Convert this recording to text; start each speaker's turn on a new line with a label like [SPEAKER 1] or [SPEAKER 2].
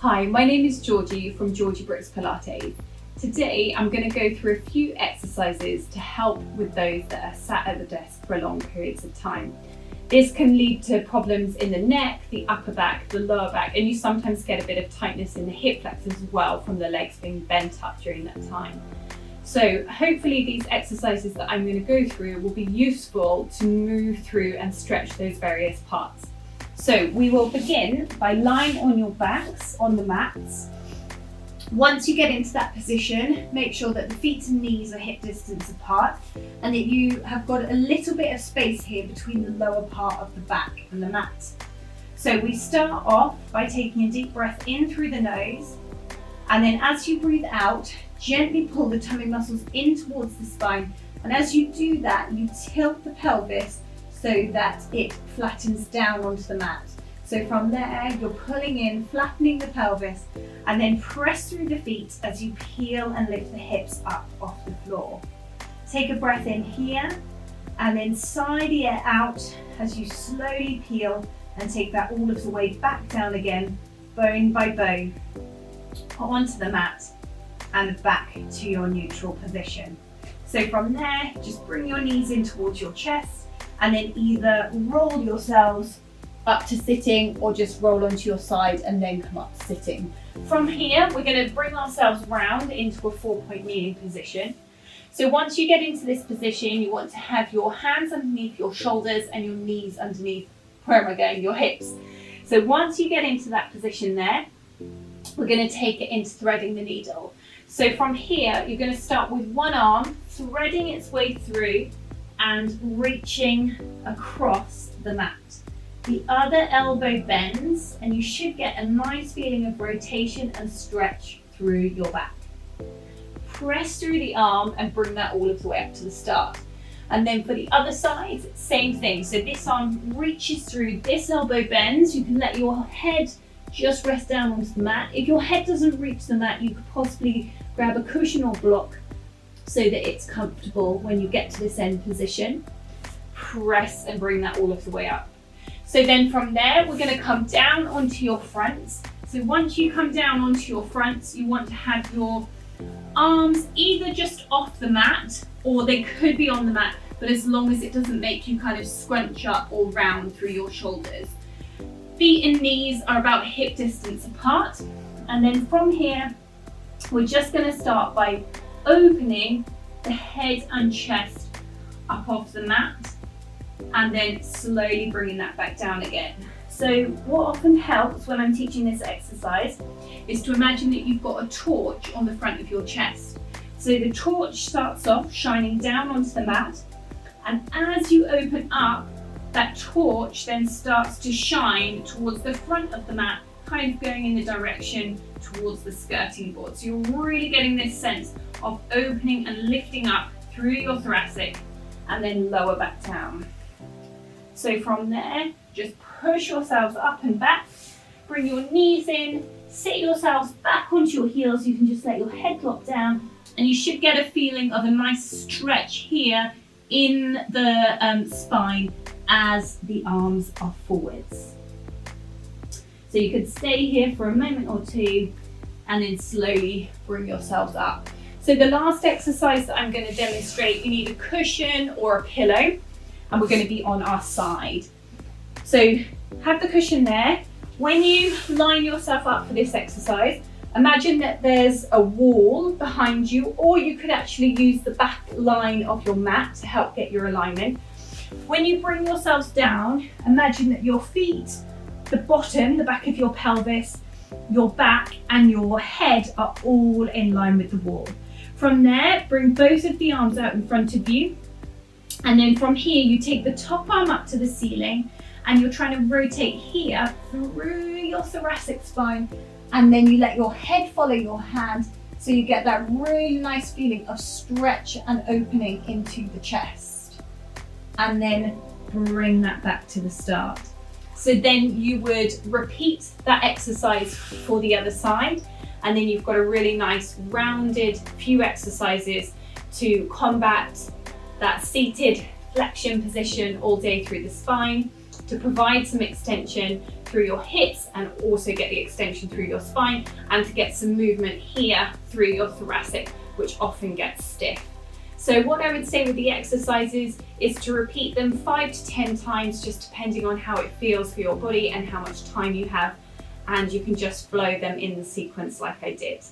[SPEAKER 1] Hi, my name is Georgie from Georgie Brookes Pilates. Today I'm going to go through a few exercises to help with those that are sat at the desk for long periods of time. This can lead to problems in the neck, the upper back, the lower back, and you sometimes get a bit of tightness in the hip flexors as well from the legs being bent up during that time. So hopefully these exercises that I'm going to go through will be useful to move through and stretch those various parts. So we will begin by lying on your backs on the mats. Once you get into that position, make sure that the feet and knees are hip distance apart and that you have got a little bit of space here between the lower part of the back and the mat. So we start off by taking a deep breath in through the nose, and then as you breathe out, gently pull the tummy muscles in towards the spine, and as you do that, you tilt the pelvis so that it flattens down onto the mat. So from there, you're pulling in, flattening the pelvis, and then press through the feet as you peel and lift the hips up off the floor. Take a breath in here, and then sigh the air out as you slowly peel and take that all of the way back down again, bone by bone, onto the mat and back to your neutral position. So from there, just bring your knees in towards your chest, and then either roll yourselves up to sitting or just roll onto your side and then come up to sitting. From here, we're going to bring ourselves round into a 4-point kneeling position. So once you get into this position, you want to have your hands underneath your shoulders and your knees underneath, where am I going, your hips. So once you get into that position there, we're going to take it into threading the needle. So from here, you're going to start with one arm, threading its way through and reaching across the mat. The other elbow bends, and you should get a nice feeling of rotation and stretch through your back. Press through the arm and bring that all of the way up to the start. And then for the other side, same thing. So this arm reaches through, this elbow bends. You can let your head just rest down onto the mat. If your head doesn't reach the mat, you could possibly grab a cushion or block so that it's comfortable when you get to this end position. Press and bring that all of the way up. So then from there, we're going to come down onto your fronts. So once you come down onto your fronts, you want to have your arms either just off the mat or they could be on the mat, but as long as it doesn't make you kind of scrunch up or round through your shoulders. Feet and knees are about hip distance apart. And then from here, we're just going to start by opening the head and chest up off the mat, and then slowly bringing that back down again. So what often helps when I'm teaching this exercise is to imagine that you've got a torch on the front of your chest. So the torch starts off shining down onto the mat, and as you open up, that torch then starts to shine towards the front of the mat, kind of going in the direction towards the skirting board. So you're really getting this sense of opening and lifting up through your thoracic and then lower back down. So from there, just push yourselves up and back, bring your knees in, sit yourselves back onto your heels. You can just let your head drop down, and you should get a feeling of a nice stretch here in the spine as the arms are forwards. So you could stay here for a moment or two and then slowly bring yourselves up. So the last exercise that I'm going to demonstrate, you need a cushion or a pillow, and we're going to be on our side. So have the cushion there. When you line yourself up for this exercise, imagine that there's a wall behind you, or you could actually use the back line of your mat to help get your alignment. When you bring yourselves down, imagine that your feet, the bottom, the back of your pelvis, your back and your head are all in line with the wall. From there, bring both of the arms out in front of you. And then from here, you take the top arm up to the ceiling and you're trying to rotate here through your thoracic spine. And then you let your head follow your hand. So you get that really nice feeling of stretch and opening into the chest. And then bring that back to the start. So then you would repeat that exercise for the other side. And then you've got a really nice rounded few exercises to combat that seated flexion position all day through the spine, to provide some extension, through your hips and also get the extension through your spine, and to get some movement here through your thoracic, which often gets stiff. So what I would say with the exercises is to repeat them 5 to 10 times, just depending on how it feels for your body and how much time you have, and you can just flow them in the sequence like I did.